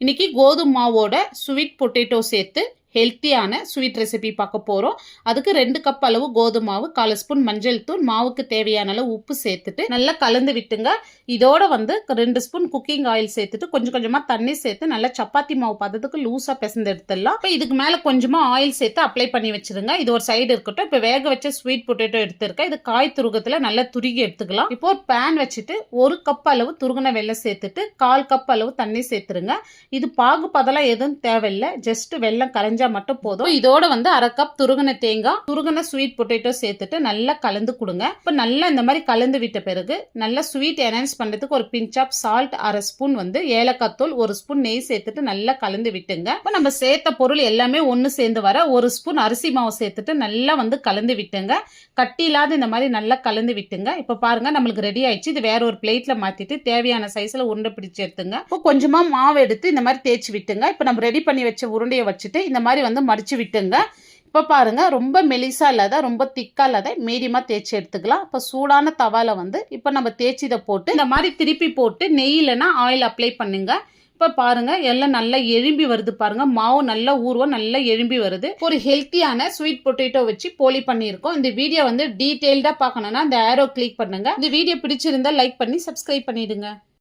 இன்னைக்கு கோதுமை மாவோட ஸ்வீட் பொட்டேட்டோ சேர்த்து ஹெல்த்தியான ஸ்வீட் ரெசிபி பார்க்க போகிறோம். அதுக்கு 2 கப் அளவு கோதுமை மாவு, 1/4 ஸ்பூன் மஞ்சள் தூள், மாவுக்கு தேவையான அளவு உப்பு சேர்த்துட்டு நல்லா கலந்து விட்டுங்க. இதோட 2 ஸ்பூன் குக்கிங் ஆயில் சேர்த்துட்டு கொஞ்சம் கொஞ்சமாக தண்ணி சேர்த்து நல்லா சப்பாத்தி மாவு பதத்துக்கு லூஸாக பிசைந்து எடுத்துடலாம். இப்போ இதுக்கு மேலே கொஞ்சமாக ஆயில் சேர்த்து அப்ளை பண்ணி வச்சிருங்க. இது ஒரு சைடு இருக்கட்டும். இப்போ வேக வச்ச ஸ்வீட் பொட்டேட்டோ எடுத்துருக்கேன். இது காய் துருகத்தில் நல்லா துருகி எடுத்துக்கலாம். இப்போ ஒரு பேன் வச்சுட்டு 1 கப் அளவு துருகின வெல்லம் சேர்த்துட்டு 1/4 கப் அளவு தண்ணி சேர்த்துருங்க. இது பாகு பதெல்லாம் எதுவும் தேவையில்லை, ஜஸ்ட் வெல்லம் கரைஞ்சா மட்டும் போதும். இதோட 1/2 கப் துருகின தேங்காய், துருகின ஸ்வீட் பொட்டேட்டோ சேர்த்துட்டு நல்லா கலந்து கொடுங்க. இப்ப நல்லா இந்த மாதிரி கலந்து விட்ட பிறகு நல்லா ஸ்வீட் என்ஹான்ஸ் பண்றதுக்கு ஒரு பிஞ்ச் ஆஃப் சால்ட், 1/2 ஸ்பூன் ஏலக்காய் தூள், 1 ஸ்பூன் நெய் சேர்த்துட்டு நல்லா கலந்து விட்டுங்க. இப்ப நம்ம சேர்த்த பொருள் எல்லாமே ஒன்னு சேர்ந்து வர 1 ஸ்பூன் அரிசி மாவு சேர்த்துட்டு நல்லா கலந்து விட்டுங்க. கட்டி இல்லாத இந்த மாதிரி நல்லா கலந்து விட்டுங்க. இப்ப பாருங்க நம்மளுக்கு ரெடி ஆயிடுச்சு. இது வேற ஒரு பிளேட்ல மாத்திட்டு தேவையான சைஸ்ல உருண்டை பிடிச்சு எடுத்துங்க. இப்போ கொஞ்சமா மாவு எடுத்து இந்த மாதிரி தேய்ச்சி விட்டுங்க. இப்ப நம்ம ரெடி பண்ணி வச்ச உருண்டையை வச்சுட்டு இந்த மாதிரி மடிச்சு விட்டுங்க. இப்ப பாருங்க ரொம்ப மெலிசா இல்லாத ரொம்ப திக்கா இல்லாத மீடியமா தேய்ச்சி எடுத்துக்கலாம். இப்ப சூடான தவால இப்ப நம்ம தேய்ச்சி இதை போட்டு இந்த மாதிரி திருப்பி போட்டு நெய் இல்லைன்னா ஆயில் அப்ளை பண்ணுங்க. இப்ப பாருங்க எல்லாம் நல்லா எழும்பி வருது பாருங்க. மாவு நல்லா ஊறுவோம், நல்லா எழும்பி வருது. ஒரு ஹெல்த்தியான ஸ்வீட் பொட்டேட்டோ வச்சு போலி பண்ணியிருக்கோம். இந்த வீடியோ டீடைல்டா பார்க்கணும்னா இந்த ஆரோ கிளிக் பண்ணுங்க. இந்த வீடியோ பிடிச்சிருந்தா லைக் பண்ணி சப்ஸ்கிரைப் பண்ணிடுங்க.